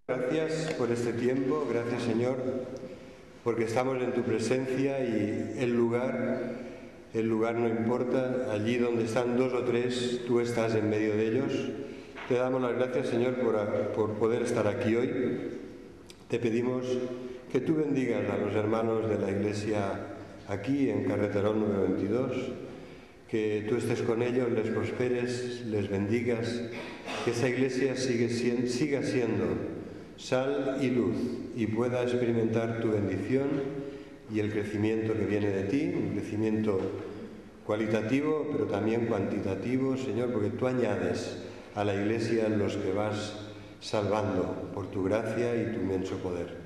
Gracias por este tiempo, gracias Señor, porque estamos en tu presencia y el lugar no importa, allí donde están dos o tres, tú estás en medio de ellos. Te damos las gracias Señor por poder estar aquí hoy. Te pedimos que tú bendigas a los hermanos de la iglesia aquí en Carreterón número 22, que tú estés con ellos, les prosperes, les bendigas, que esa iglesia siga siendo sal y luz y pueda experimentar tu bendición y el crecimiento que viene de ti, un crecimiento cualitativo pero también cuantitativo, Señor, porque tú añades a la iglesia los que vas salvando por tu gracia y tu inmenso poder.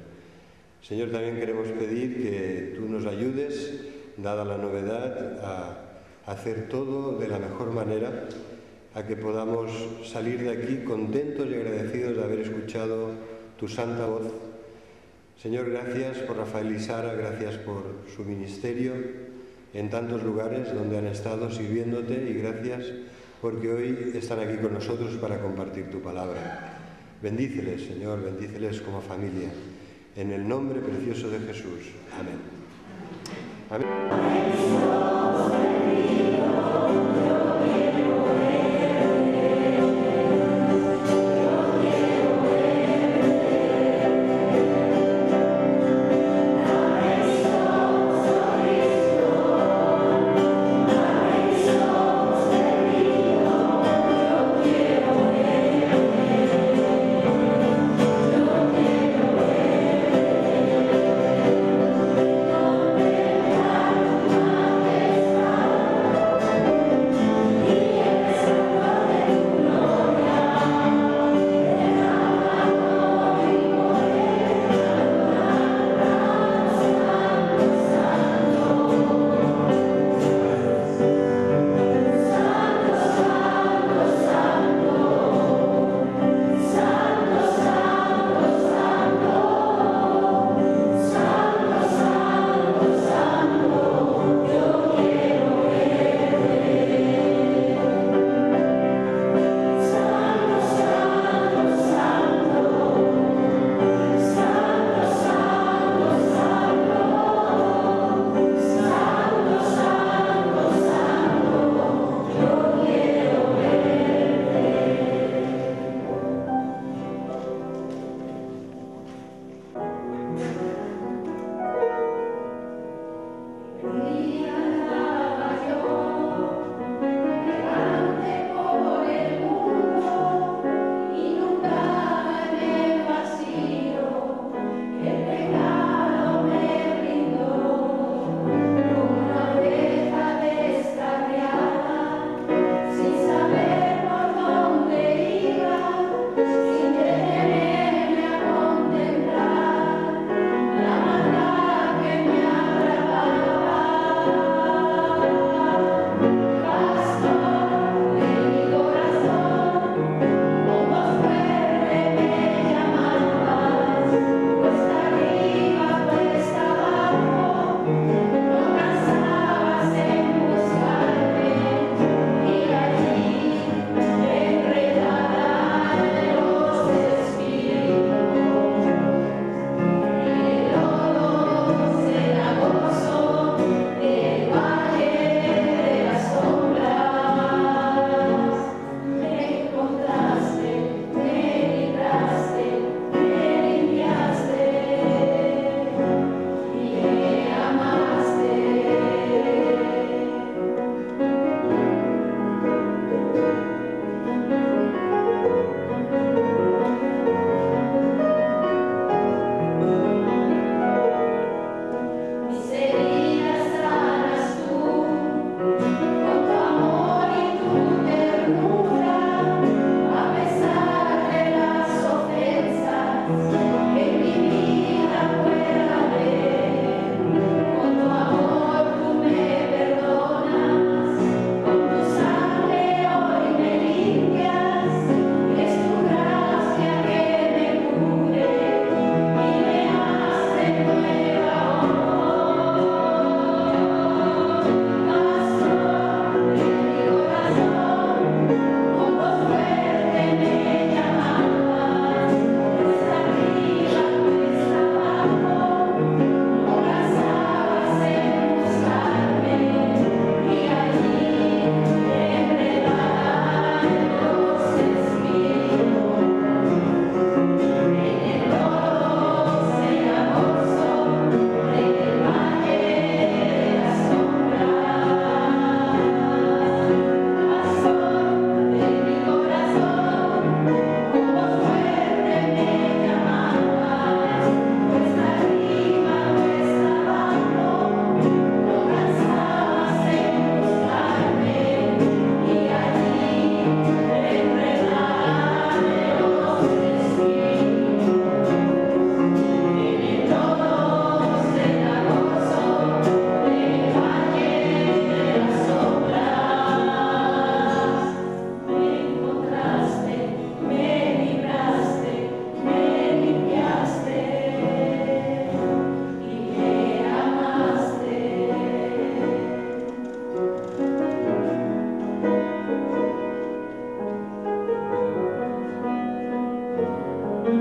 Señor, también queremos pedir que tú nos ayudes, dada la novedad, a hacer todo de la mejor manera, a que podamos salir de aquí contentos y agradecidos de haber escuchado tu santa voz. Señor, gracias por Rafael y Sara, gracias por su ministerio en tantos lugares donde han estado sirviéndote y gracias porque hoy están aquí con nosotros para compartir tu palabra. Bendíceles, Señor, bendíceles como familia. En el nombre precioso de Jesús. Amén. Amén. Els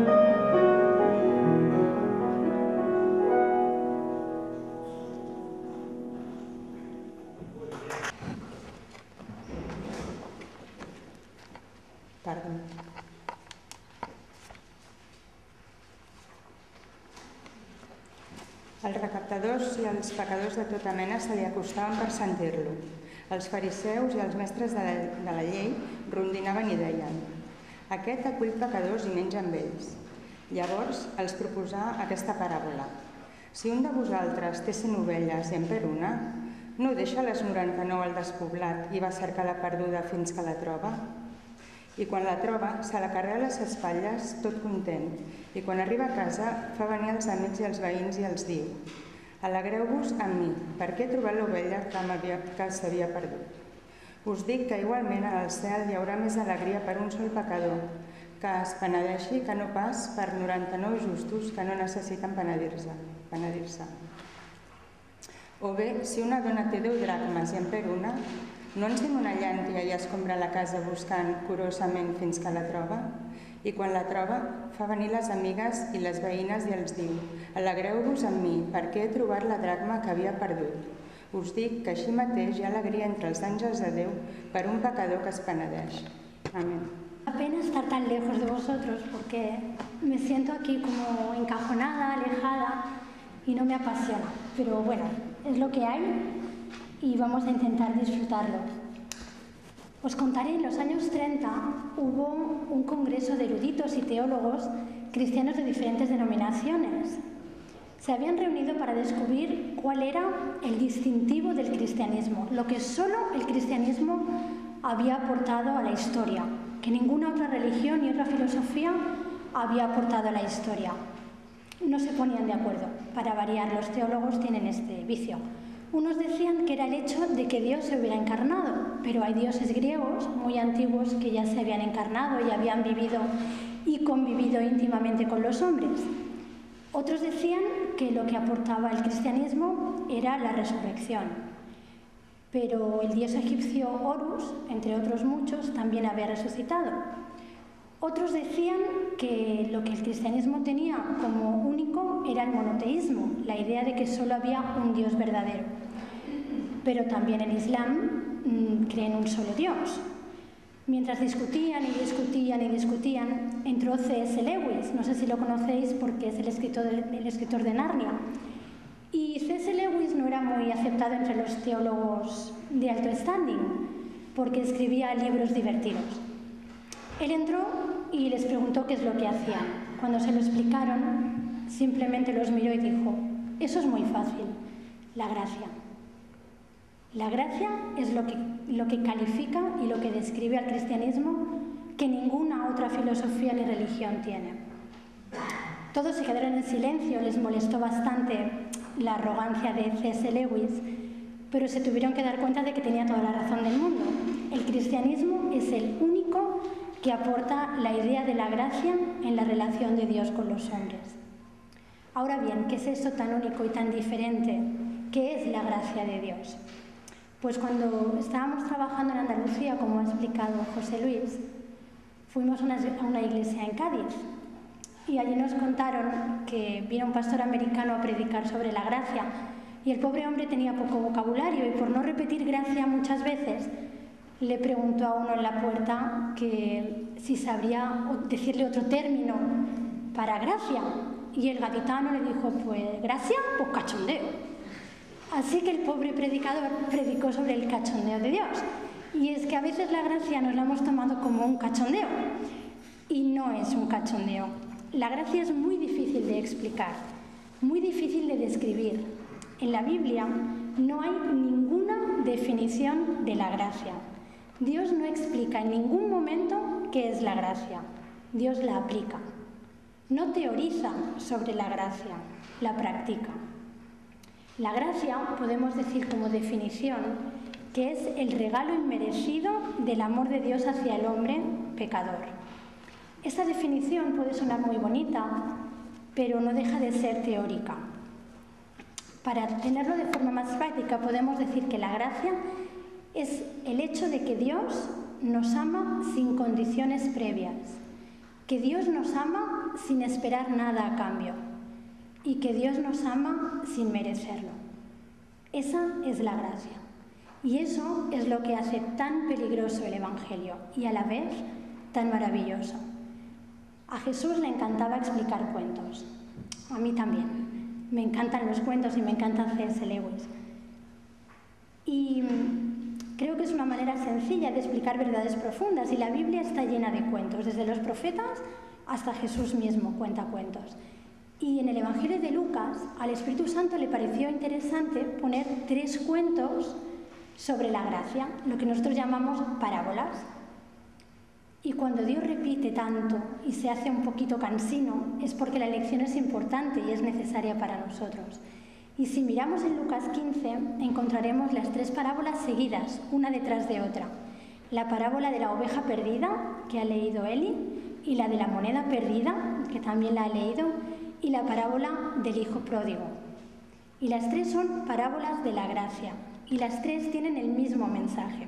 recaptadors i els pecadors de tota mena se li acostaven per sentir-lo. Els fariseus i els mestres de la llei rondinaven i deien: «Aquest acull pecadors i menja amb ells». Llavors els proposà aquesta paràbola: «Si un de vosaltres té 100 ovelles i en perd una, no deixa les 99 al despoblat i va a cercar la perduda fins que la troba? I quan la troba, se la carrega a les espatlles tot content, i quan arriba a casa fa venir els amics i els veïns i els diu: «Alegreu-vos amb mi, perquè he trobat l'ovella que s'havia perdut». Us dic que igualment al cel hi haurà més alegria per un sol pecador que es penedeixi que no pas per 99 justos que no necessiten penedir-se. O bé, si una dona té 10 dracmes i en perd una, no encén una llàntia i escombra la casa buscant curosament fins que la troba? I quan la troba, fa venir les amigues i les veïnes i els diu: «Alegreu-vos amb mi, perquè he trobat la dracma que havia perdut». Us dic que així mateix hi ha alegria entre els àngels de Déu per un pecador que es penedeix. Amén. Da pena estar tan lejos de vosotros porque me siento aquí como encajonada, alejada y no me apasiona. Pero bueno, es lo que hay y vamos a intentar disfrutarlo. Os contaré, en los años 30 hubo un congreso de eruditos y teólogos cristianos de diferentes denominaciones. Se habían reunido para descubrir cuál era el distintivo del cristianismo, lo que solo el cristianismo había aportado a la historia, que ninguna otra religión ni otra filosofía había aportado a la historia. No se ponían de acuerdo. Para variar, los teólogos tienen este vicio. Unos decían que era el hecho de que Dios se hubiera encarnado, pero hay dioses griegos muy antiguos que ya se habían encarnado y habían vivido y convivido íntimamente con los hombres. Otros decían que lo que aportaba el cristianismo era la resurrección, pero el dios egipcio Horus, entre otros muchos, también había resucitado. Otros decían que lo que el cristianismo tenía como único era el monoteísmo, la idea de que solo había un Dios verdadero. Pero también el Islam cree en un solo Dios. Mientras discutían y discutían y discutían, entró C.S. Lewis, no sé si lo conocéis porque es el escritor de Narnia. Y C.S. Lewis no era muy aceptado entre los teólogos de alto standing, porque escribía libros divertidos. Él entró y les preguntó qué es lo que hacían. Cuando se lo explicaron, simplemente los miró y dijo: «Eso es muy fácil, la gracia». La gracia es lo que califica y lo que describe al cristianismo que ninguna otra filosofía ni religión tiene. Todos se quedaron en silencio, les molestó bastante la arrogancia de C.S. Lewis, pero se tuvieron que dar cuenta de que tenía toda la razón del mundo. El cristianismo es el único que aporta la idea de la gracia en la relación de Dios con los hombres. Ahora bien, ¿qué es esto tan único y tan diferente? ¿Qué es la gracia de Dios? Pues cuando estábamos trabajando en Andalucía, como ha explicado José Luis, fuimos a una iglesia en Cádiz y allí nos contaron que vino un pastor americano a predicar sobre la gracia y el pobre hombre tenía poco vocabulario y por no repetir gracia muchas veces le preguntó a uno en la puerta que si sabría decirle otro término para gracia y el gaditano le dijo: «Pues gracia, pues cachondeo». Así que el pobre predicador predicó sobre el cachondeo de Dios. Y es que a veces la gracia nos la hemos tomado como un cachondeo. Y no es un cachondeo. La gracia es muy difícil de explicar, muy difícil de describir. En la Biblia no hay ninguna definición de la gracia. Dios no explica en ningún momento qué es la gracia. Dios la aplica. No teoriza sobre la gracia, la practica. La gracia, podemos decir como definición, que es el regalo inmerecido del amor de Dios hacia el hombre pecador. Esta definición puede sonar muy bonita, pero no deja de ser teórica. Para tenerlo de forma más práctica, podemos decir que la gracia es el hecho de que Dios nos ama sin condiciones previas, que Dios nos ama sin esperar nada a cambio y que Dios nos ama sin merecerlo. Esa es la gracia. Y eso es lo que hace tan peligroso el Evangelio y a la vez tan maravilloso. A Jesús le encantaba explicar cuentos. A mí también. Me encantan los cuentos y me encanta C.S. Lewis. Y creo que es una manera sencilla de explicar verdades profundas y la Biblia está llena de cuentos, desde los profetas hasta Jesús mismo cuenta cuentos. Y en el Evangelio de Lucas, al Espíritu Santo le pareció interesante poner 3 cuentos sobre la gracia, lo que nosotros llamamos parábolas. Y cuando Dios repite tanto y se hace un poquito cansino, es porque la lección es importante y es necesaria para nosotros. Y si miramos en Lucas 15, encontraremos las 3 parábolas seguidas, una detrás de otra. La parábola de la oveja perdida, que ha leído Eli, y la de la moneda perdida, que también la ha leído, y la parábola del hijo pródigo. Y las 3 son parábolas de la gracia, y las 3 tienen el mismo mensaje,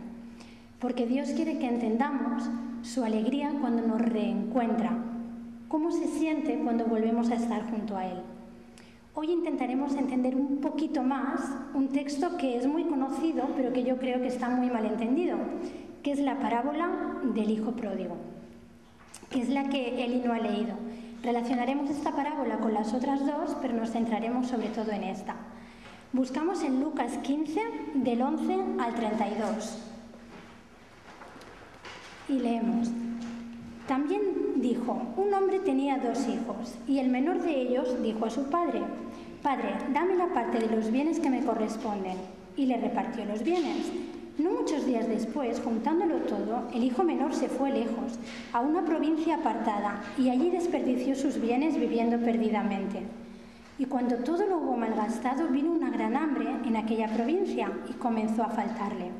porque Dios quiere que entendamos su alegría cuando nos reencuentra, cómo se siente cuando volvemos a estar junto a Él. Hoy intentaremos entender un poquito más un texto que es muy conocido, pero que yo creo que está muy mal entendido, que es la parábola del hijo pródigo, que es la que Eli no ha leído. Relacionaremos esta parábola con las otras 2, pero nos centraremos sobre todo en esta. Buscamos en Lucas 15, del 11 al 32. Y leemos. También dijo, un hombre tenía 2 hijos, y el menor de ellos dijo a su padre, «Padre, dame la parte de los bienes que me corresponden». Y le repartió los bienes. No muchos días después, juntándolo todo, el hijo menor se fue lejos, a una provincia apartada, y allí desperdició sus bienes viviendo perdidamente. Y cuando todo lo hubo malgastado, vino una gran hambre en aquella provincia y comenzó a faltarle.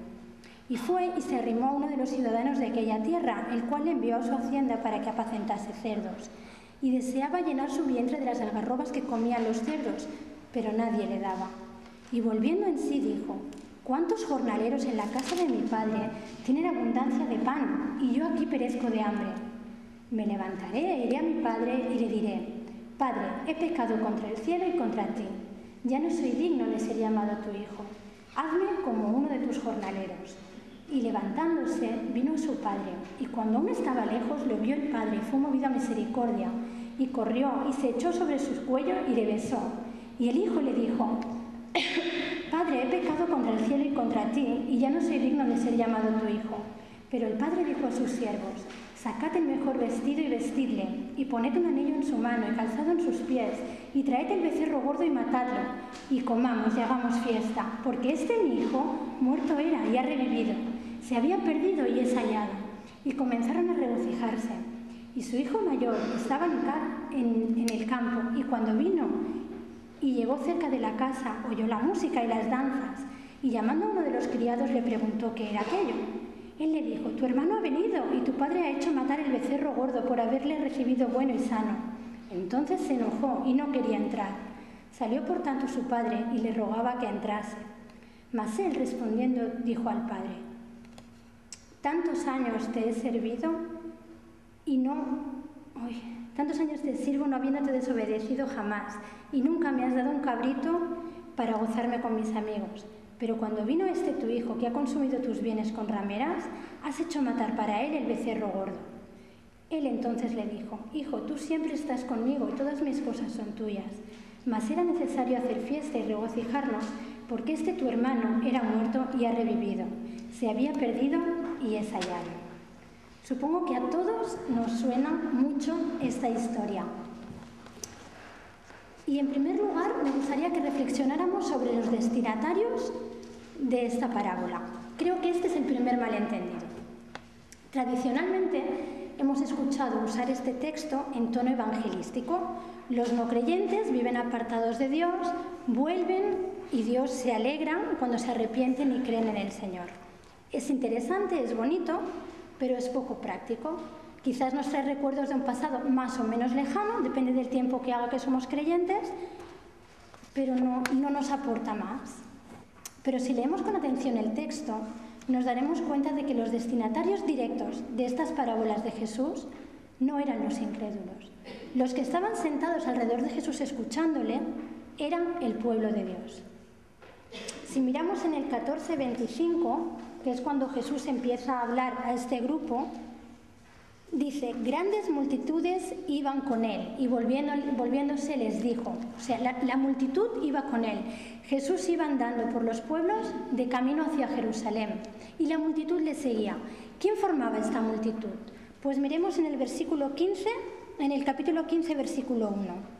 Y fue y se arrimó a uno de los ciudadanos de aquella tierra, el cual le envió a su hacienda para que apacentase cerdos. Y deseaba llenar su vientre de las algarrobas que comían los cerdos, pero nadie le daba. Y volviendo en sí dijo, «¿Cuántos jornaleros en la casa de mi padre tienen abundancia de pan, y yo aquí perezco de hambre? Me levantaré e iré a mi padre y le diré, Padre, he pecado contra el cielo y contra ti. Ya no soy digno de ser llamado tu hijo. Hazme como uno de tus jornaleros». Y levantándose, vino a su padre, y cuando aún estaba lejos, lo vio el padre, y fue movido a misericordia, y corrió, y se echó sobre su cuello, y le besó. Y el hijo le dijo, «Padre, he pecado contra el cielo y contra ti, y ya no soy digno de ser llamado tu hijo». Pero el padre dijo a sus siervos, «Sacad el mejor vestido y vestidle, y poned un anillo en su mano y calzado en sus pies, y traed el becerro gordo y matadlo, y comamos y hagamos fiesta, porque este mi hijo muerto era y ha revivido, se había perdido y es hallado». Y comenzaron a regocijarse. Y su hijo mayor estaba en el campo, y cuando vino y llegó cerca de la casa, oyó la música y las danzas, y llamando a uno de los criados le preguntó qué era aquello. Él le dijo, «Tu hermano ha venido, y tu padre ha hecho matar el becerro gordo por haberle recibido bueno y sano». Entonces se enojó y no quería entrar. Salió por tanto su padre y le rogaba que entrase. Mas él respondiendo dijo al padre, «Tantos años te he servido tantos años te sirvo no habiéndote desobedecido jamás, y nunca me has dado un cabrito para gozarme con mis amigos. Pero cuando vino este tu hijo, que ha consumido tus bienes con rameras, has hecho matar para él el becerro gordo». Él entonces le dijo, «Hijo, tú siempre estás conmigo y todas mis cosas son tuyas. Mas era necesario hacer fiesta y regocijarnos, porque este tu hermano era muerto y ha revivido, se había perdido y es hallado». Supongo que a todos nos suena mucho esta historia. Y en primer lugar me gustaría que reflexionáramos sobre los destinatarios de esta parábola. Creo que este es el primer malentendido. Tradicionalmente hemos escuchado usar este texto en tono evangelístico. Los no creyentes viven apartados de Dios, vuelven y Dios se alegra cuando se arrepienten y creen en el Señor. Es interesante, es bonito, pero es poco práctico. Quizás nos trae recuerdos de un pasado más o menos lejano, depende del tiempo que haga que somos creyentes, pero no nos aporta más. Pero si leemos con atención el texto, nos daremos cuenta de que los destinatarios directos de estas parábolas de Jesús no eran los incrédulos. Los que estaban sentados alrededor de Jesús escuchándole eran el pueblo de Dios. Si miramos en el 14:25, que es cuando Jesús empieza a hablar a este grupo, dice, grandes multitudes iban con él y volviéndose les dijo, o sea, la multitud iba con él. Jesús iba andando por los pueblos de camino hacia Jerusalén y la multitud le seguía. ¿Quién formaba esta multitud? Pues miremos en el versículo 15, en el capítulo 15, versículo 1.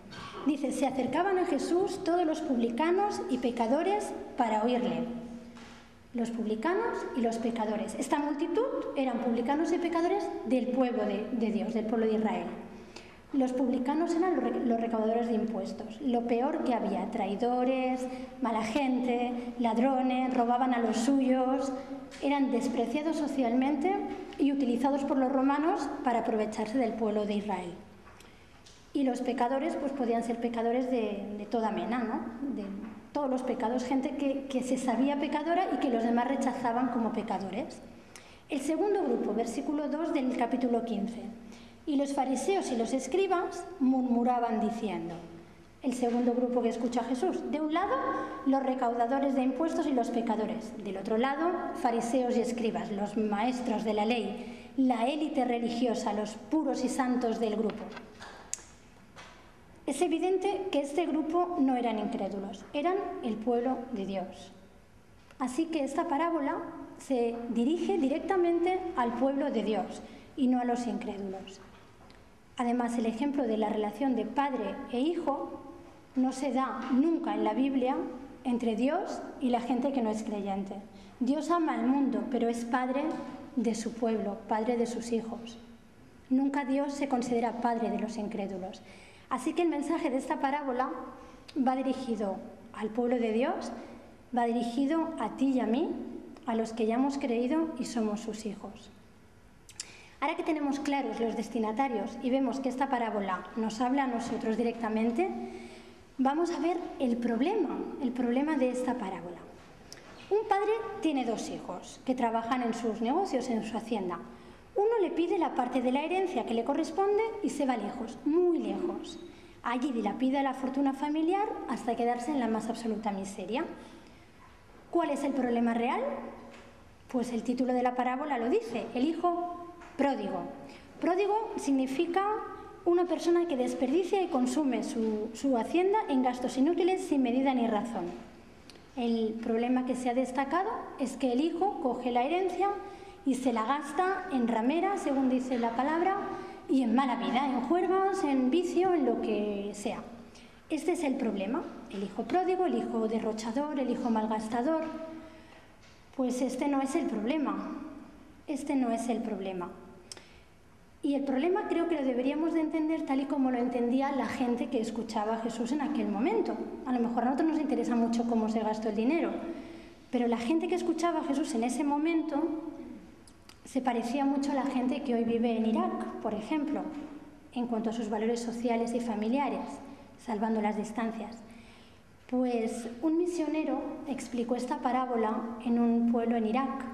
Dice, se acercaban a Jesús todos los publicanos y pecadores para oírle. Los publicanos y los pecadores. Esta multitud eran publicanos y pecadores del pueblo de Dios, del pueblo de Israel. Los publicanos eran los recaudadores de impuestos. Lo peor que había, traidores, mala gente, ladrones, robaban a los suyos, eran despreciados socialmente y utilizados por los romanos para aprovecharse del pueblo de Israel. Y los pecadores pues podían ser pecadores de toda mena, ¿no? De todos los pecados, gente que se sabía pecadora y que los demás rechazaban como pecadores. El segundo grupo, versículo 2 del capítulo 15. Y los fariseos y los escribas murmuraban diciendo. El segundo grupo que escucha a Jesús. De un lado, los recaudadores de impuestos y los pecadores. Del otro lado, fariseos y escribas, los maestros de la ley, la élite religiosa, los puros y santos del grupo. Es evidente que este grupo no eran incrédulos, eran el pueblo de Dios. Así que esta parábola se dirige directamente al pueblo de Dios y no a los incrédulos. Además, el ejemplo de la relación de padre e hijo no se da nunca en la Biblia entre Dios y la gente que no es creyente. Dios ama al mundo, pero es padre de su pueblo, padre de sus hijos. Nunca Dios se considera padre de los incrédulos. Así que el mensaje de esta parábola va dirigido al pueblo de Dios, va dirigido a ti y a mí, a los que ya hemos creído y somos sus hijos. Ahora que tenemos claros los destinatarios y vemos que esta parábola nos habla a nosotros directamente, vamos a ver el problema de esta parábola. Un padre tiene dos hijos que trabajan en sus negocios, en su hacienda. Uno le pide la parte de la herencia que le corresponde y se va lejos, muy lejos. Allí dilapida la fortuna familiar hasta quedarse en la más absoluta miseria. ¿Cuál es el problema real? Pues el título de la parábola lo dice, el hijo pródigo. Pródigo significa una persona que desperdicia y consume su hacienda en gastos inútiles sin medida ni razón. El problema que se ha destacado es que el hijo coge la herencia y se la gasta en rameras, según dice la palabra, y en mala vida, en juergas, en vicio, en lo que sea. Este es el problema, el hijo pródigo, el hijo derrochador, el hijo malgastador. Pues este no es el problema, Y el problema creo que lo deberíamos de entender tal y como lo entendía la gente que escuchaba a Jesús en aquel momento. A lo mejor a nosotros nos interesa mucho cómo se gastó el dinero, pero la gente que escuchaba a Jesús en ese momento se parecía mucho a la gente que hoy vive en Irak, por ejemplo, en cuanto a sus valores sociales y familiares, salvando las distancias. Pues un misionero explicó esta parábola en un pueblo en Irak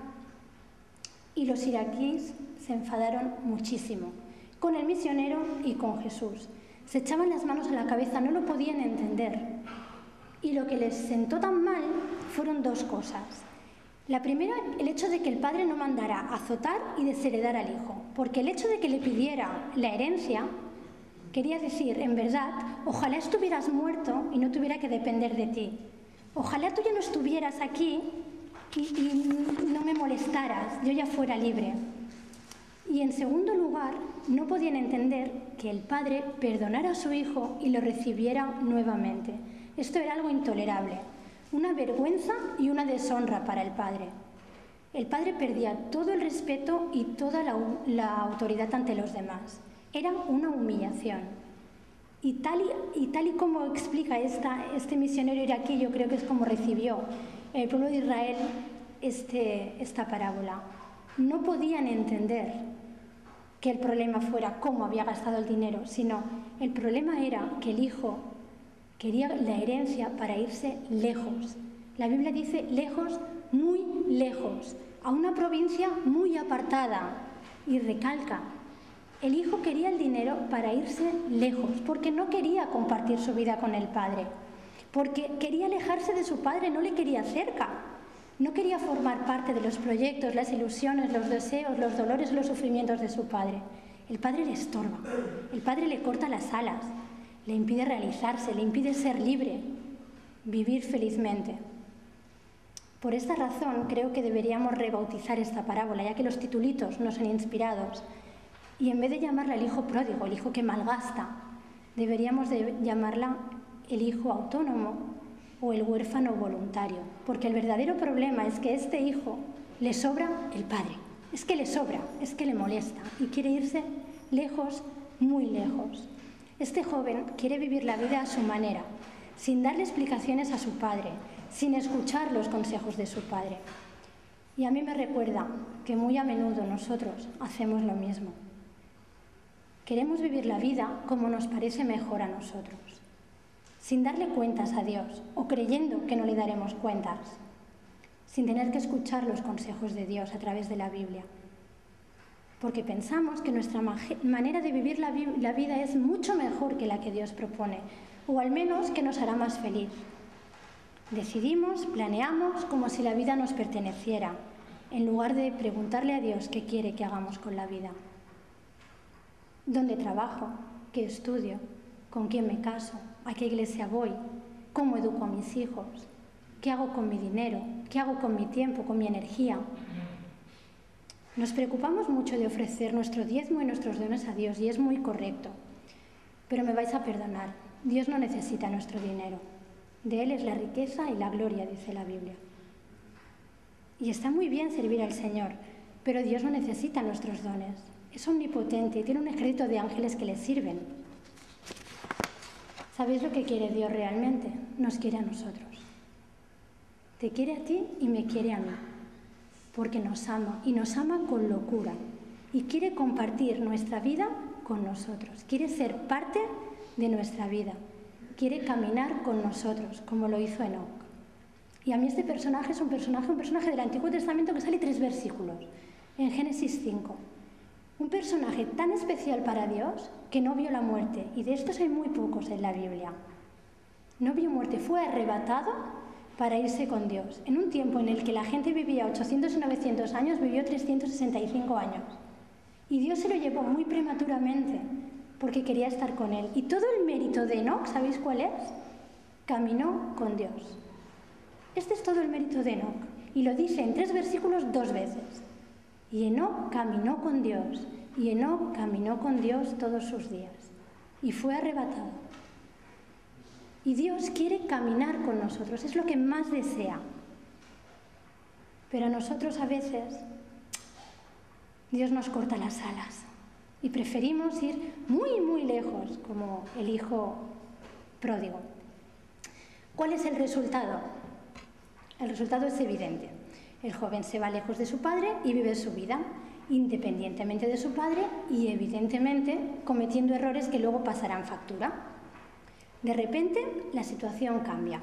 y los iraquíes se enfadaron muchísimo con el misionero y con Jesús. Se echaban las manos a la cabeza, no lo podían entender. Y lo que les sentó tan mal fueron dos cosas. La primera, el hecho de que el padre no mandara azotar y desheredar al hijo, porque el hecho de que le pidiera la herencia quería decir, en verdad, ojalá estuvieras muerto y no tuviera que depender de ti. Ojalá tú ya no estuvieras aquí y no me molestaras, yo ya fuera libre. Y en segundo lugar, no podían entender que el padre perdonara a su hijo y lo recibiera nuevamente. Esto era algo intolerable. Una vergüenza y una deshonra para el padre. El padre perdía todo el respeto y toda la autoridad ante los demás. Era una humillación. Y tal y como explica este misionero iraquí, yo creo que es como recibió el pueblo de Israel esta parábola. No podían entender que el problema fuera cómo había gastado el dinero, sino el problema era que el hijo quería la herencia para irse lejos. La Biblia dice lejos, muy lejos, a una provincia muy apartada. Y recalca, El hijo quería el dinero para irse lejos, porque no quería compartir su vida con el padre, porque quería alejarse de su padre, no le quería cerca, no quería formar parte de los proyectos, las ilusiones, los deseos, los dolores, los sufrimientos de su padre. El padre le estorba, el padre le corta las alas, le impide realizarse, le impide ser libre, vivir felizmente. Por esta razón creo que deberíamos rebautizar esta parábola, ya que los titulitos no son inspirados, y en vez de llamarla el hijo pródigo, el hijo que malgasta, deberíamos de llamarla el hijo autónomo o el huérfano voluntario, porque el verdadero problema es que a este hijo le sobra el padre, es que le sobra, es que le molesta y quiere irse lejos, muy lejos. Este joven quiere vivir la vida a su manera, sin darle explicaciones a su padre, sin escuchar los consejos de su padre. Y a mí me recuerda que muy a menudo nosotros hacemos lo mismo. Queremos vivir la vida como nos parece mejor a nosotros, sin darle cuentas a Dios o creyendo que no le daremos cuentas, sin tener que escuchar los consejos de Dios a través de la Biblia. Porque pensamos que nuestra manera de vivir la vida es mucho mejor que la que Dios propone, o al menos que nos hará más feliz. Decidimos, planeamos como si la vida nos perteneciera, en lugar de preguntarle a Dios qué quiere que hagamos con la vida. ¿Dónde trabajo? ¿Qué estudio? ¿Con quién me caso? ¿A qué iglesia voy? ¿Cómo educo a mis hijos? ¿Qué hago con mi dinero? ¿Qué hago con mi tiempo, con mi energía? Nos preocupamos mucho de ofrecer nuestro diezmo y nuestros dones a Dios, y es muy correcto. Pero me vais a perdonar, Dios no necesita nuestro dinero. De Él es la riqueza y la gloria, dice la Biblia. Y está muy bien servir al Señor, pero Dios no necesita nuestros dones. Es omnipotente y tiene un ejército de ángeles que le sirven. ¿Sabéis lo que quiere Dios realmente? Nos quiere a nosotros. Te quiere a ti y me quiere a mí, porque nos ama, y nos ama con locura, y quiere compartir nuestra vida con nosotros, quiere ser parte de nuestra vida, quiere caminar con nosotros, como lo hizo Enoc. Y a mí este personaje es un personaje del Antiguo Testamento que sale 3 versículos, en Génesis 5. Un personaje tan especial para Dios que no vio la muerte, y de estos hay muy pocos en la Biblia. No vio muerte, fue arrebatado para irse con Dios. En un tiempo en el que la gente vivía 800 y 900 años, vivió 365 años. Y Dios se lo llevó muy prematuramente, porque quería estar con él. Y todo el mérito de Enoc, ¿sabéis cuál es? Caminó con Dios. Este es todo el mérito de Enoc. Y lo dice en 3 versículos 2 veces. Y Enoc caminó con Dios. Y Enoc caminó con Dios todos sus días. Y fue arrebatado. Y Dios quiere caminar con nosotros. Es lo que más desea. Pero a nosotros a veces Dios nos corta las alas. Y preferimos ir muy, muy lejos, como el hijo pródigo. ¿Cuál es el resultado? El resultado es evidente. El joven se va lejos de su padre y vive su vida, independientemente de su padre y, evidentemente, cometiendo errores que luego pasarán factura. De repente, la situación cambia.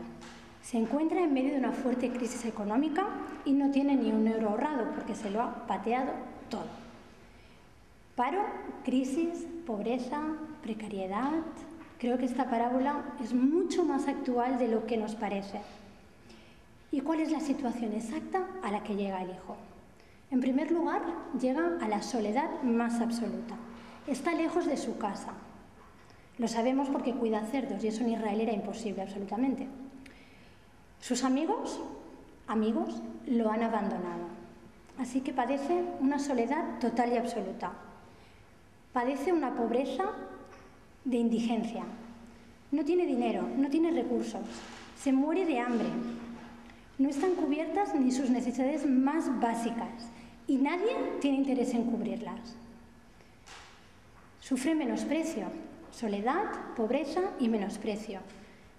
Se encuentra en medio de una fuerte crisis económica y no tiene ni un euro ahorrado porque se lo ha pateado todo. Paro, crisis, pobreza, precariedad. Creo que esta parábola es mucho más actual de lo que nos parece. ¿Y cuál es la situación exacta a la que llega el hijo? En primer lugar, llega a la soledad más absoluta. Está lejos de su casa. Lo sabemos porque cuida cerdos y eso en Israel era imposible absolutamente. Sus amigos lo han abandonado. Así que padece una soledad total y absoluta. Padece una pobreza de indigencia. No tiene dinero, no tiene recursos. Se muere de hambre. No están cubiertas ni sus necesidades más básicas y nadie tiene interés en cubrirlas. Sufre menosprecio, soledad, pobreza y menosprecio.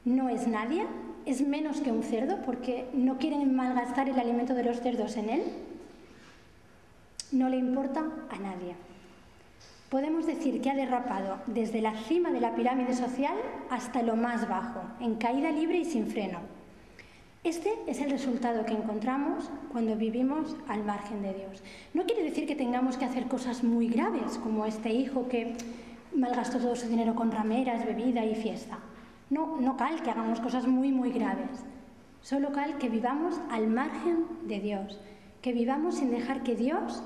No es nadie, es menos que un cerdo porque no quieren malgastar el alimento de los cerdos en él. No le importa a nadie. Podemos decir que ha derrapado desde la cima de la pirámide social hasta lo más bajo, en caída libre y sin freno. Este es el resultado que encontramos cuando vivimos al margen de Dios. No quiere decir que tengamos que hacer cosas muy graves, como este hijo que malgastó todo su dinero con rameras, bebida y fiesta. No cal que hagamos cosas muy graves. Solo cal que vivamos al margen de Dios, que vivamos sin dejar que Dios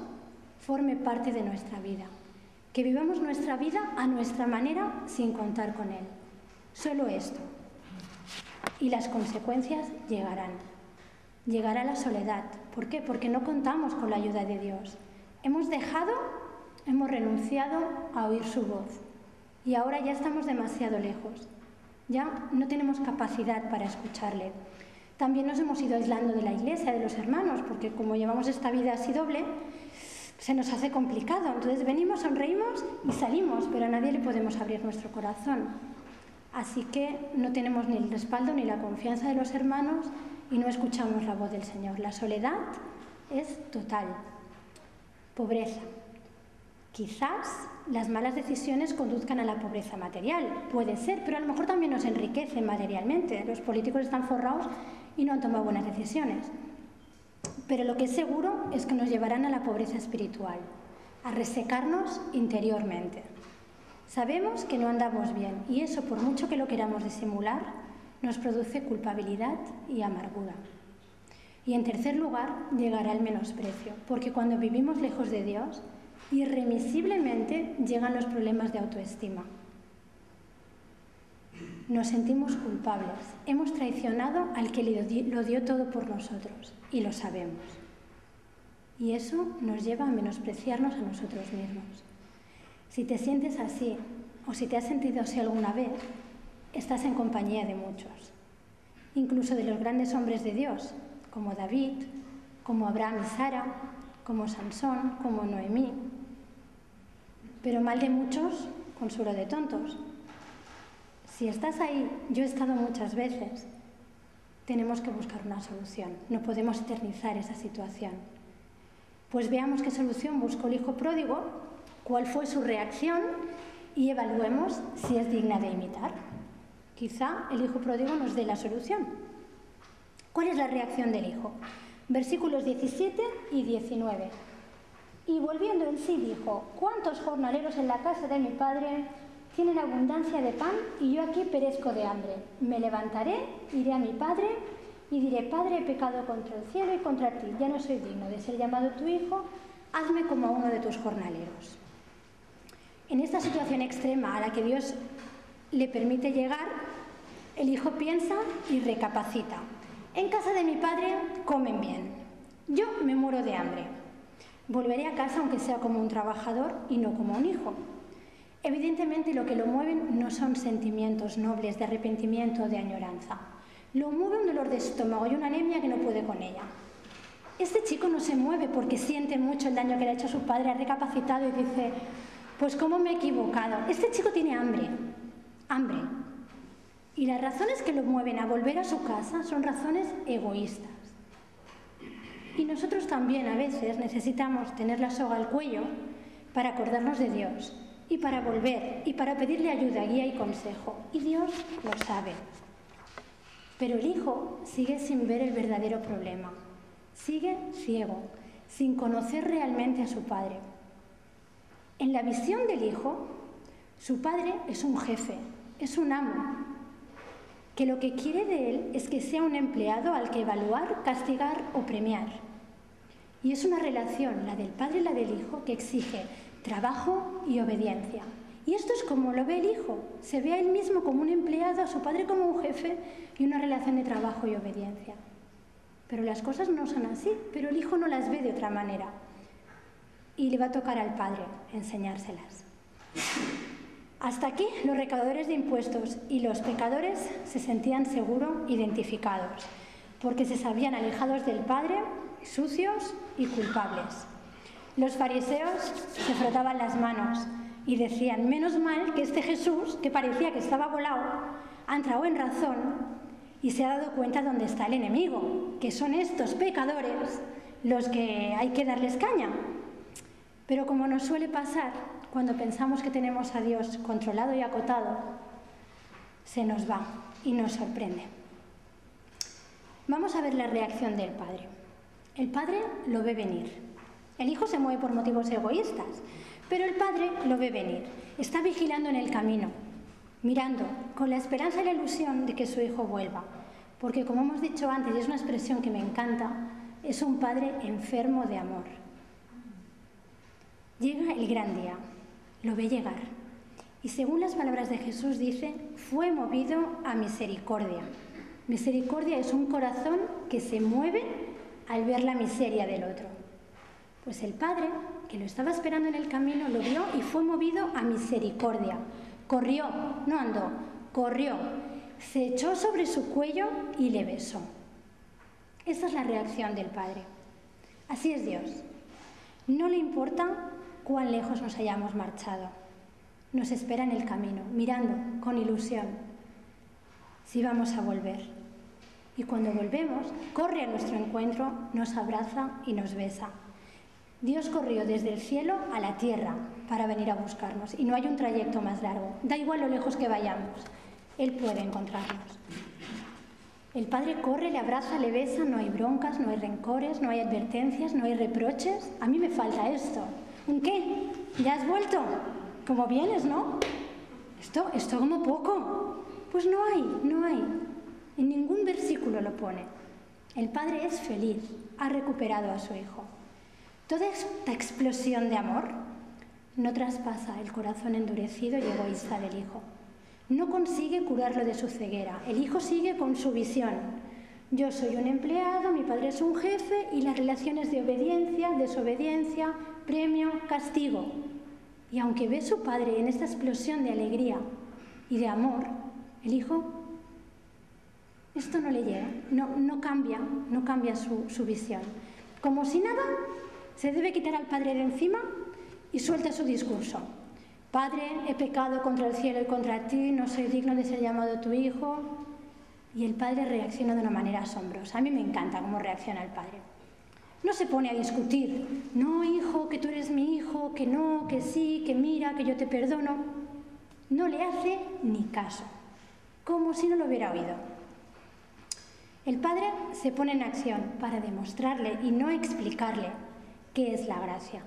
forme parte de nuestra vida, que vivamos nuestra vida a nuestra manera sin contar con Él. Solo esto. Y las consecuencias llegarán. Llegará la soledad. ¿Por qué? Porque no contamos con la ayuda de Dios. Hemos renunciado a oír su voz. Y ahora ya estamos demasiado lejos. Ya no tenemos capacidad para escucharle. También nos hemos ido aislando de la iglesia, de los hermanos, porque como llevamos esta vida así doble, se nos hace complicado. Entonces venimos, sonreímos y salimos, pero a nadie le podemos abrir nuestro corazón. Así que no tenemos ni el respaldo ni la confianza de los hermanos y no escuchamos la voz del Señor. La soledad es total. Pobreza. Quizás las malas decisiones conduzcan a la pobreza material. Puede ser, pero a lo mejor también nos enriquece materialmente. Los políticos están forrados y no han tomado buenas decisiones. Pero lo que es seguro es que nos llevarán a la pobreza espiritual, a resecarnos interiormente. Sabemos que no andamos bien y eso, por mucho que lo queramos disimular, nos produce culpabilidad y amargura. Y en tercer lugar, llegará el menosprecio, porque cuando vivimos lejos de Dios, irremisiblemente llegan los problemas de autoestima. Nos sentimos culpables, hemos traicionado al que lo dio todo por nosotros y lo sabemos. Y eso nos lleva a menospreciarnos a nosotros mismos. Si te sientes así, o si te has sentido así alguna vez, estás en compañía de muchos, incluso de los grandes hombres de Dios, como David, como Abraham y Sara, como Sansón, como Noemí. Pero mal de muchos, consuelo de tontos. Si estás ahí, yo he estado muchas veces, tenemos que buscar una solución, no podemos eternizar esa situación. Pues veamos qué solución buscó el hijo pródigo, cuál fue su reacción y evaluemos si es digna de imitar. Quizá el hijo pródigo nos dé la solución. ¿Cuál es la reacción del hijo? Versículos 17 y 19. Y volviendo en sí dijo: ¿cuántos jornaleros en la casa de mi padre tienen abundancia de pan y yo aquí perezco de hambre? Me levantaré, iré a mi padre y diré: Padre, he pecado contra el cielo y contra ti, ya no soy digno de ser llamado tu hijo, hazme como a uno de tus jornaleros. En esta situación extrema a la que Dios le permite llegar, el hijo piensa y recapacita. En casa de mi padre comen bien, yo me muero de hambre. Volveré a casa aunque sea como un trabajador y no como un hijo. Evidentemente lo que lo mueven no son sentimientos nobles de arrepentimiento o de añoranza. Lo mueve un dolor de estómago y una anemia que no puede con ella. Este chico no se mueve porque siente mucho el daño que le ha hecho a su padre, ha recapacitado y dice: pues cómo me he equivocado. Este chico tiene hambre. Y las razones que lo mueven a volver a su casa son razones egoístas. Y nosotros también a veces necesitamos tener la soga al cuello para acordarnos de Dios y para volver y para pedirle ayuda, guía y consejo. Y Dios lo sabe. Pero el hijo sigue sin ver el verdadero problema. Sigue ciego, sin conocer realmente a su padre. En la visión del hijo, su padre es un jefe, es un amo, que lo que quiere de él es que sea un empleado al que evaluar, castigar o premiar. Y es una relación, la del padre y la del hijo, que exige trabajo y obediencia. Y esto es como lo ve el hijo. Se ve a él mismo como un empleado, a su padre como un jefe y una relación de trabajo y obediencia. Pero las cosas no son así, pero el hijo no las ve de otra manera. Y le va a tocar al padre enseñárselas. Hasta aquí los recaudadores de impuestos y los pecadores se sentían seguro identificados, porque se sabían alejados del Padre, sucios y culpables. Los fariseos se frotaban las manos y decían: menos mal que este Jesús, que parecía que estaba volado, ha entrado en razón y se ha dado cuenta dónde está el enemigo, que son estos pecadores los que hay que darles caña. Pero como nos suele pasar, cuando pensamos que tenemos a Dios controlado y acotado, se nos va y nos sorprende. Vamos a ver la reacción del padre. El padre lo ve venir. El hijo se mueve por motivos egoístas, pero el padre lo ve venir. Está vigilando en el camino, mirando, con la esperanza y la ilusión de que su hijo vuelva. Porque, como hemos dicho antes, y es una expresión que me encanta, es un padre enfermo de amor. Llega el gran día, lo ve llegar. Y según las palabras de Jesús dice, fue movido a misericordia. Misericordia es un corazón que se mueve al ver la miseria del otro. Pues el padre, que lo estaba esperando en el camino, lo vio y fue movido a misericordia. Corrió, no andó, corrió. Se echó sobre su cuello y le besó. Esa es la reacción del padre. Así es Dios. No le importa cuán lejos nos hayamos marchado. Nos espera en el camino, mirando con ilusión si vamos a volver. Y cuando volvemos, corre a nuestro encuentro, nos abraza y nos besa. Dios corrió desde el cielo a la tierra para venir a buscarnos y no hay un trayecto más largo. Da igual lo lejos que vayamos, Él puede encontrarnos. El Padre corre, le abraza, le besa, no hay broncas, no hay rencores, no hay advertencias, no hay reproches. A mí me falta esto. ¿Un qué? ¿Ya has vuelto? ¿Cómo vienes, no? Esto como poco. Pues no hay. En ningún versículo lo pone. El Padre es feliz, ha recuperado a su Hijo. Toda esta explosión de amor no traspasa el corazón endurecido y egoísta del Hijo. No consigue curarlo de su ceguera. El Hijo sigue con su visión. Yo soy un empleado, mi padre es un jefe y las relaciones de obediencia, desobediencia, premio, castigo. Y aunque ve a su padre en esta explosión de alegría y de amor, el Hijo, esto no le llega, no cambia su visión. Como si nada, se debe quitar al padre de encima y suelta su discurso. Padre, he pecado contra el cielo y contra ti, no soy digno de ser llamado tu hijo. Y el padre reacciona de una manera asombrosa. A mí me encanta cómo reacciona el padre. No se pone a discutir. No, hijo, que tú eres mi hijo, que no, que sí, que mira, que yo te perdono. No le hace ni caso, como si no lo hubiera oído. El padre se pone en acción para demostrarle y no explicarle qué es la gracia.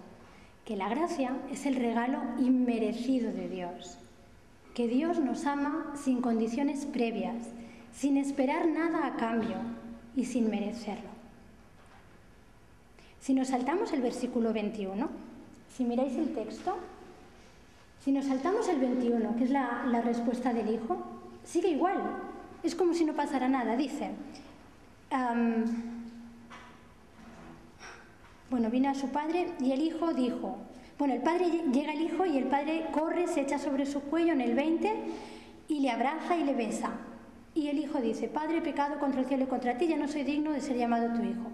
Que la gracia es el regalo inmerecido de Dios. Que Dios nos ama sin condiciones previas, sin esperar nada a cambio y sin merecerlo. Si nos saltamos el versículo 21, si miráis el texto, si nos saltamos el 21, que es la respuesta del Hijo, sigue igual. Es como si no pasara nada. Dice, vino a su padre y el hijo dijo, el padre llega al hijo y el padre corre, se echa sobre su cuello en el 20 y le abraza y le besa. Y el hijo dice, Padre, he pecado contra el cielo y contra ti, ya no soy digno de ser llamado tu hijo.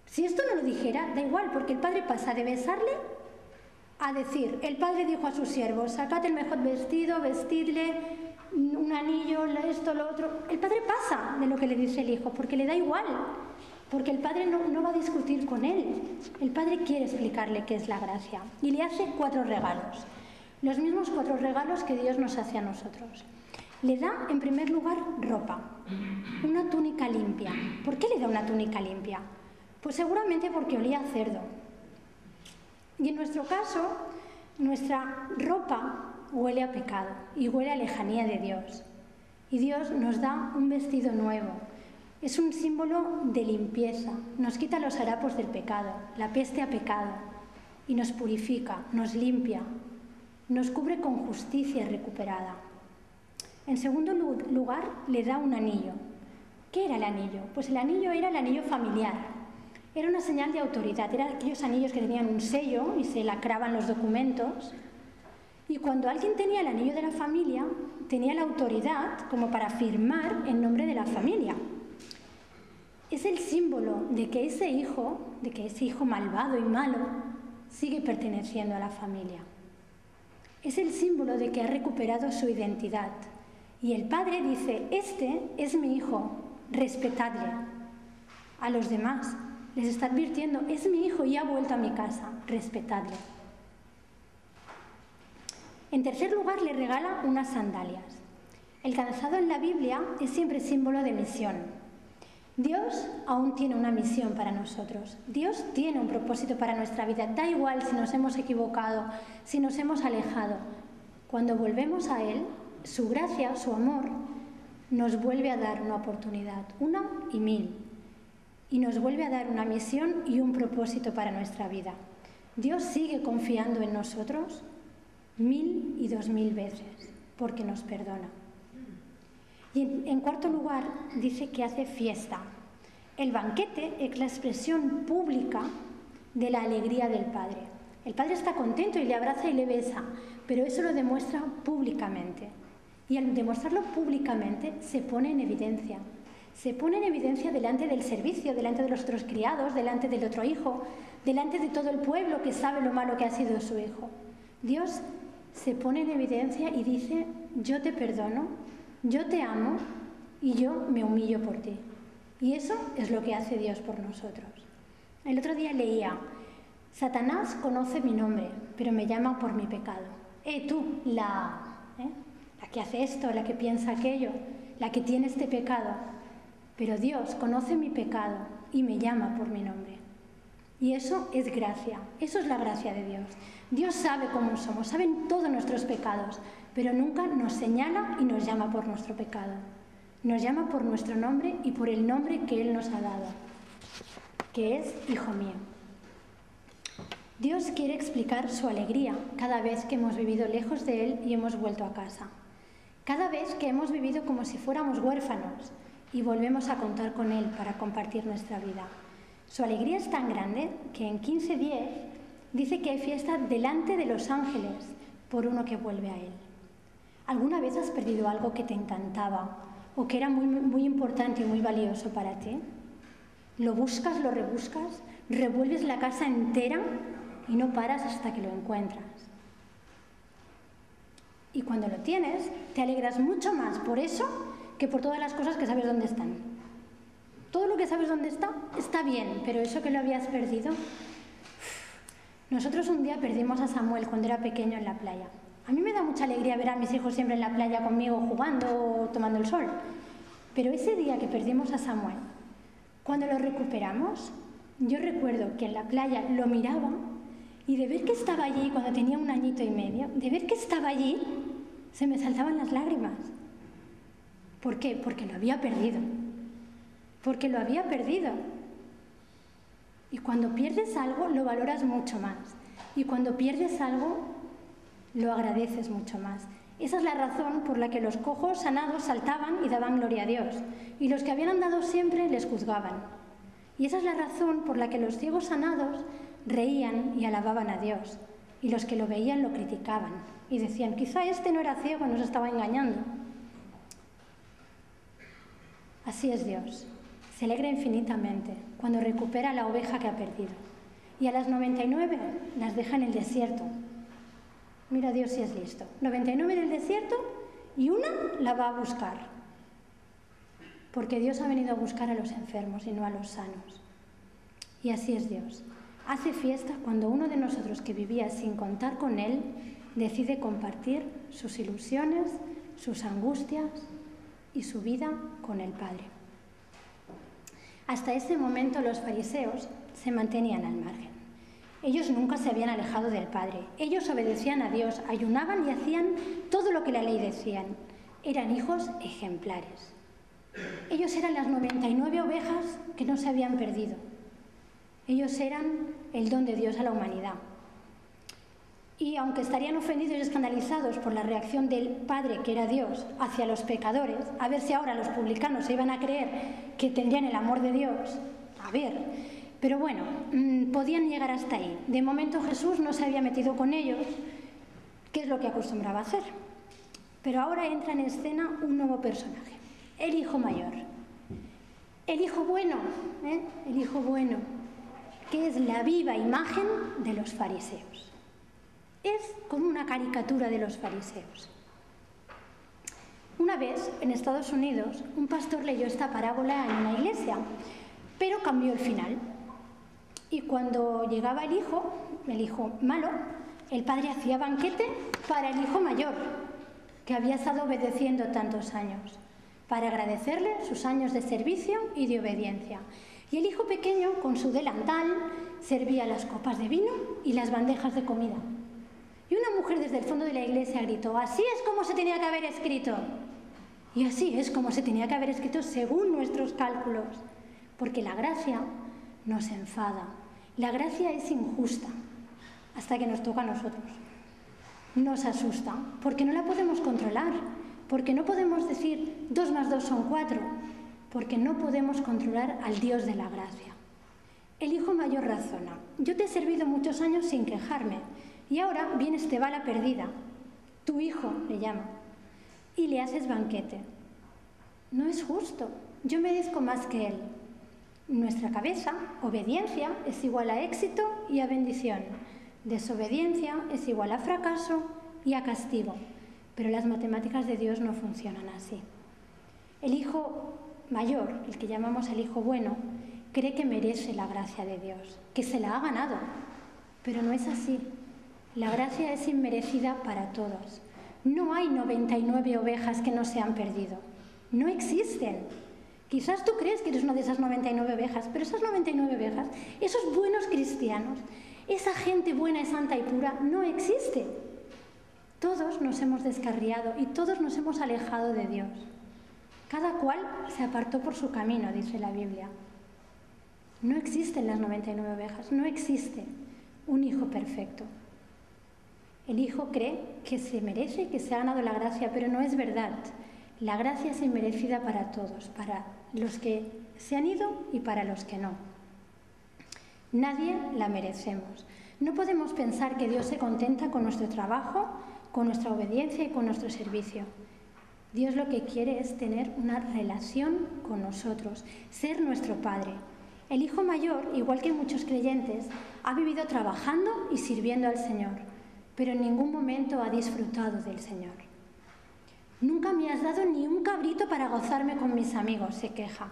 Si esto no lo dijera, da igual, porque el padre pasa de besarle a decir, el padre dijo a sus siervos, sacad el mejor vestido, vestidle, un anillo, esto, lo otro. El padre pasa de lo que le dice el hijo, porque le da igual, porque el padre no va a discutir con él. El padre quiere explicarle qué es la gracia y le hace 4 regalos, los mismos 4 regalos que Dios nos hace a nosotros. Le da, en primer lugar, ropa, una túnica limpia. ¿Por qué le da una túnica limpia? Pues seguramente porque olía a cerdo. Y en nuestro caso, nuestra ropa huele a pecado y huele a lejanía de Dios. Y Dios nos da un vestido nuevo. Es un símbolo de limpieza. Nos quita los harapos del pecado, la peste a pecado, y nos purifica, nos limpia, nos cubre con justicia recuperada. En segundo lugar, le da un anillo. ¿Qué era el anillo? Pues el anillo era el anillo familiar. Era una señal de autoridad. Eran aquellos anillos que tenían un sello y se lacraban los documentos. Y cuando alguien tenía el anillo de la familia, tenía la autoridad como para firmar en nombre de la familia. Es el símbolo de que ese hijo malvado y malo, sigue perteneciendo a la familia. Es el símbolo de que ha recuperado su identidad. Y el padre dice, este es mi hijo, respetadle. A los demás les está advirtiendo, es mi hijo y ha vuelto a mi casa, respetadle. En tercer lugar, le regala unas sandalias. El calzado en la Biblia es siempre símbolo de misión. Dios aún tiene una misión para nosotros. Dios tiene un propósito para nuestra vida. Da igual si nos hemos equivocado, si nos hemos alejado. Cuando volvemos a Él, su gracia, su amor, nos vuelve a dar una oportunidad, una y mil. Y nos vuelve a dar una misión y un propósito para nuestra vida. Dios sigue confiando en nosotros 1000 y 2000 veces, porque nos perdona. Y en cuarto lugar, dice que hace fiesta. El banquete es la expresión pública de la alegría del Padre. El Padre está contento y le abraza y le besa, pero eso lo demuestra públicamente. Y al demostrarlo públicamente se pone en evidencia. Se pone en evidencia delante del servicio, delante de los otros criados, delante del otro hijo, delante de todo el pueblo que sabe lo malo que ha sido su hijo. Dios se pone en evidencia y dice: yo te perdono, yo te amo y yo me humillo por ti. Y eso es lo que hace Dios por nosotros. El otro día leía: Satanás conoce mi nombre, pero me llama por mi pecado. Tú, la que hace esto, la que piensa aquello, la que tiene este pecado. Pero Dios conoce mi pecado y me llama por mi nombre. Y eso es gracia, eso es la gracia de Dios. Dios sabe cómo somos, sabe todos nuestros pecados, pero nunca nos señala y nos llama por nuestro pecado. Nos llama por nuestro nombre y por el nombre que Él nos ha dado, que es Hijo mío. Dios quiere explicar su alegría cada vez que hemos vivido lejos de Él y hemos vuelto a casa. Cada vez que hemos vivido como si fuéramos huérfanos y volvemos a contar con Él para compartir nuestra vida. Su alegría es tan grande que en 15:10 dice que hay fiesta delante de los ángeles por uno que vuelve a Él. ¿Alguna vez has perdido algo que te encantaba o que era muy importante y muy valioso para ti? Lo buscas, lo rebuscas, revuelves la casa entera y no paras hasta que lo encuentras. Y cuando lo tienes, te alegras mucho más por eso que por todas las cosas que sabes dónde están. Todo lo que sabes dónde está bien, pero eso que lo habías perdido... Nosotros un día perdimos a Samuel cuando era pequeño en la playa. A mí me da mucha alegría ver a mis hijos siempre en la playa conmigo jugando o tomando el sol. Pero ese día que perdimos a Samuel, cuando lo recuperamos, yo recuerdo que en la playa lo miraba y de ver que estaba allí cuando tenía 1 añito y medio, de ver que estaba allí, se me saltaban las lágrimas. ¿Por qué? Porque lo había perdido. Porque lo había perdido. Y cuando pierdes algo, lo valoras mucho más. Y cuando pierdes algo, lo agradeces mucho más. Esa es la razón por la que los cojos sanados saltaban y daban gloria a Dios. Y los que habían andado siempre les juzgaban. Y esa es la razón por la que los ciegos sanados reían y alababan a Dios. Y los que lo veían lo criticaban. Y decían: quizá este no era ciego, nos estaba engañando. Así es Dios. Se alegra infinitamente cuando recupera la oveja que ha perdido. Y a las 99 las deja en el desierto. Mira Dios si es listo. 99 en el desierto y una la va a buscar. Porque Dios ha venido a buscar a los enfermos y no a los sanos. Y así es Dios. Hace fiesta cuando uno de nosotros que vivía sin contar con Él decide compartir sus ilusiones, sus angustias y su vida con el Padre. Hasta ese momento los fariseos se mantenían al margen. Ellos nunca se habían alejado del Padre. Ellos obedecían a Dios, ayunaban y hacían todo lo que la ley decía. Eran hijos ejemplares. Ellos eran las 99 ovejas que no se habían perdido. Ellos eran el don de Dios a la humanidad. Y aunque estarían ofendidos y escandalizados por la reacción del Padre, que era Dios, hacia los pecadores, a ver si ahora los publicanos se iban a creer que tendrían el amor de Dios, a ver, pero bueno, podían llegar hasta ahí. De momento Jesús no se había metido con ellos, que es lo que acostumbraba a hacer. Pero ahora entra en escena un nuevo personaje, el hijo mayor. El hijo bueno, el hijo bueno, que es la viva imagen de los fariseos. Es como una caricatura de los fariseos. Una vez, en Estados Unidos, un pastor leyó esta parábola en una iglesia, pero cambió el final. Y cuando llegaba el hijo malo, el padre hacía banquete para el hijo mayor, que había estado obedeciendo tantos años. para agradecerle sus años de servicio y de obediencia. Y el hijo pequeño, con su delantal, servía las copas de vino y las bandejas de comida. Y una mujer desde el fondo de la iglesia gritó: así es como se tenía que haber escrito. Y así es como se tenía que haber escrito según nuestros cálculos. Porque la gracia nos enfada. La gracia es injusta hasta que nos toca a nosotros. Nos asusta porque no la podemos controlar. Porque no podemos decir 2 más 2 son 4, porque no podemos controlar al Dios de la gracia. El hijo mayor razona: yo te he servido muchos años sin quejarme, y ahora viene este bala perdida, tu hijo le llama, y le haces banquete. No es justo, yo merezco más que él. En nuestra cabeza, obediencia es igual a éxito y a bendición. Desobediencia es igual a fracaso y a castigo. Pero las matemáticas de Dios no funcionan así. El hijo mayor, el que llamamos el hijo bueno, cree que merece la gracia de Dios, que se la ha ganado. Pero no es así. La gracia es inmerecida para todos. No hay 99 ovejas que no se han perdido. No existen. Quizás tú crees que eres una de esas 99 ovejas, pero esas 99 ovejas, esos buenos cristianos, esa gente buena y santa y pura, no existe. Todos nos hemos descarriado y todos nos hemos alejado de Dios. Cada cual se apartó por su camino, dice la Biblia. No existen las 99 ovejas, no existe un hijo perfecto. El hijo cree que se merece, que se ha ganado la gracia, pero no es verdad. La gracia es inmerecida para todos, para los que se han ido y para los que no. Nadie la merecemos. No podemos pensar que Dios se contenta con nuestro trabajo, con nuestra obediencia y con nuestro servicio. Dios lo que quiere es tener una relación con nosotros, ser nuestro Padre. El hijo mayor, igual que muchos creyentes, ha vivido trabajando y sirviendo al Señor, pero en ningún momento ha disfrutado del Señor. Nunca me has dado ni un cabrito para gozarme con mis amigos, se queja.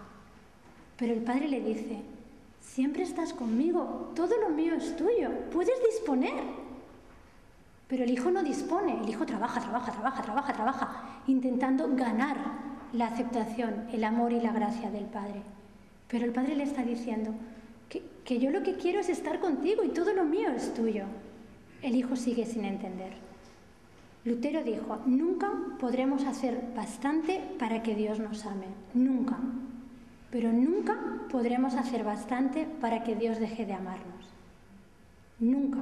Pero el Padre le dice: siempre estás conmigo, todo lo mío es tuyo, puedes disponer. Pero el hijo no dispone, el hijo trabaja, intentando ganar la aceptación, el amor y la gracia del Padre. Pero el Padre le está diciendo que yo lo que quiero es estar contigo y todo lo mío es tuyo. El hijo sigue sin entender. Lutero dijo: nunca podremos hacer bastante para que Dios nos ame, nunca. Pero nunca podremos hacer bastante para que Dios deje de amarnos. Nunca.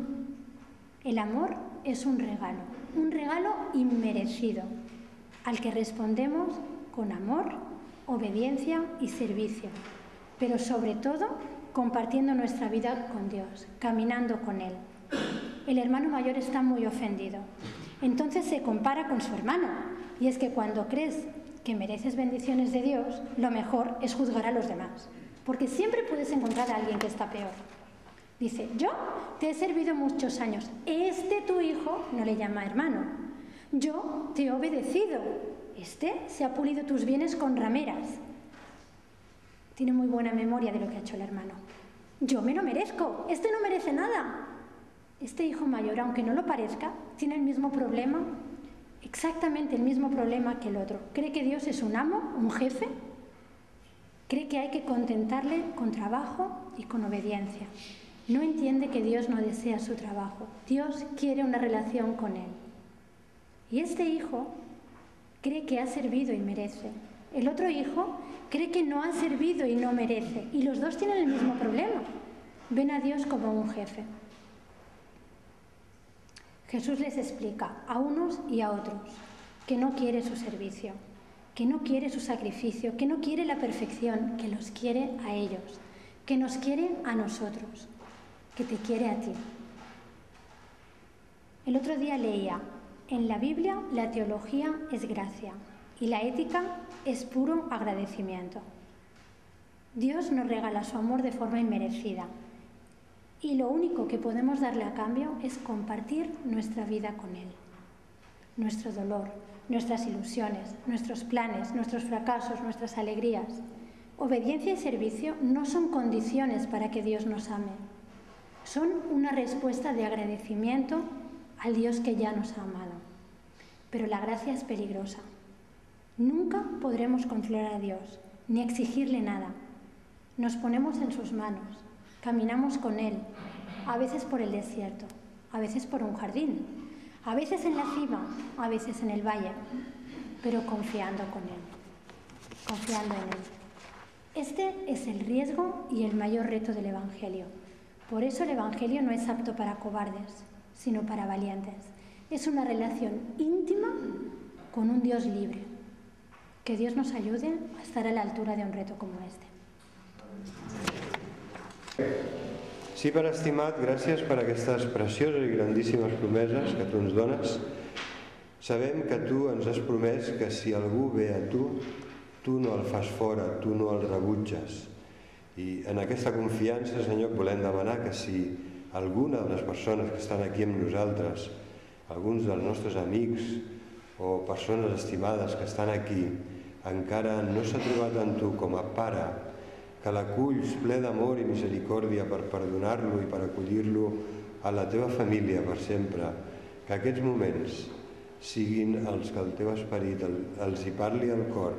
El amor es un regalo inmerecido, al que respondemos con amor, obediencia y servicio, pero sobre todo compartiendo nuestra vida con Dios, caminando con Él. El hermano mayor está muy ofendido. Entonces se compara con su hermano, y es que cuando crees que mereces bendiciones de Dios, lo mejor es juzgar a los demás, porque siempre puedes encontrar a alguien que está peor. Dice: yo te he servido muchos años, este tu hijo no le llama hermano, yo te he obedecido, este se ha pulido tus bienes con rameras. Tiene muy buena memoria de lo que ha hecho el hermano. Yo me lo merezco, este no merece nada. Este hijo mayor, aunque no lo parezca, tiene el mismo problema, exactamente el mismo problema que el otro. Cree que Dios es un amo, un jefe. Cree que hay que contentarle con trabajo y con obediencia. No entiende que Dios no desea su trabajo. Dios quiere una relación con Él. Y este hijo cree que ha servido y merece. El otro hijo cree que no ha servido y no merece. Y los dos tienen el mismo problema. Ven a Dios como un jefe. Jesús les explica a unos y a otros que no quiere su servicio, que no quiere su sacrificio, que no quiere la perfección, que los quiere a ellos, que nos quiere a nosotros, que te quiere a ti. El otro día leía: en la Biblia la teología es gracia y la ética es puro agradecimiento. Dios nos regala su amor de forma inmerecida y lo único que podemos darle a cambio es compartir nuestra vida con Él. Nuestro dolor, nuestras ilusiones, nuestros planes, nuestros fracasos, nuestras alegrías. Obediencia y servicio no son condiciones para que Dios nos ame. Son una respuesta de agradecimiento al Dios que ya nos ha amado. Pero la gracia es peligrosa. Nunca podremos controlar a Dios, ni exigirle nada. Nos ponemos en sus manos, caminamos con Él, a veces por el desierto, a veces por un jardín, a veces en la cima, a veces en el valle, pero confiando con Él, confiando en Él. Este es el riesgo y el mayor reto del Evangelio. Por eso el Evangelio no es apto para cobardes, sino para valientes. Es una relación íntima con un Dios libre. Que Dios nos ayude a estar a la altura de un reto como este. Sí, Pare estimat, gràcies per aquestes precioses i grandíssimes promeses que tu ens dones. Sabem que tu ens has promès que si algú ve a tu, tu no el fas fora, tu no el rebutges. I en aquesta confiança, Senyor, volem demanar que si alguna de les persones que estan aquí amb nosaltres, alguns dels nostres amics o persones estimades que estan aquí, encara no s'ha trobat en tu com a pare, que l'aculls ple d'amor i misericòrdia per perdonar-lo i per acollir-lo a la teva família per sempre, que aquests moments siguin els que el teu esperit els hi parli al cor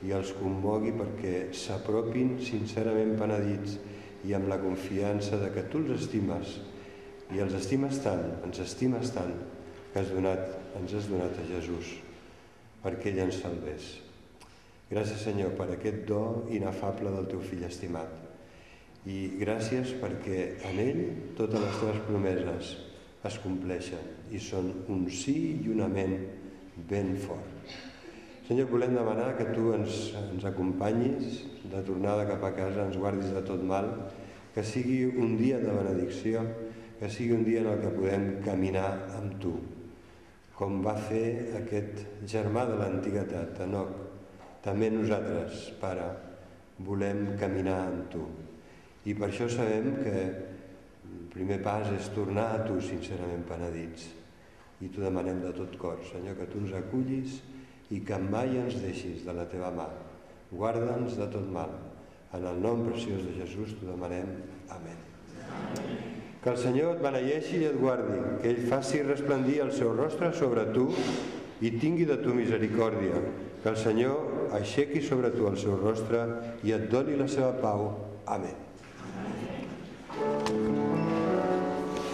i els commogui perquè s'apropin sincerament penedits i amb la confiança de que tu els estimes i els estimes tant, ens estimes tant, que ens has donat a Jesús perquè ell ens salvés. Gràcies, Senyor, per aquest do inefable del teu fill estimat. I gràcies perquè en ell totes les teves promeses es compleixen i són un sí i un amén ben fort. Senyor, volem demanar que tu ens acompanyis de tornada cap a casa, ens guardis de tot mal, que sigui un dia de benedicció, que sigui un dia en el que podem caminar amb tu, com va fer aquest germà de l'antiguitat, Enoc. També nosaltres, Pare, volem caminar amb tu. I per això sabem que el primer pas és tornar a tu sincerament penedits. I t'ho demanem de tot cor, Senyor, que tu ens acullis i que mai ens deixis de la teva mà. Guarda'ns de tot mal. En el nom preciós de Jesús t'ho demanem. Amén. Que el Senyor et beneeixi i et guardi, que ell faci resplendir el seu rostre sobre tu i tingui de tu misericòrdia. Que el Senyor aixequi sobre tu el seu rostre i et doni la seva pau. Amén.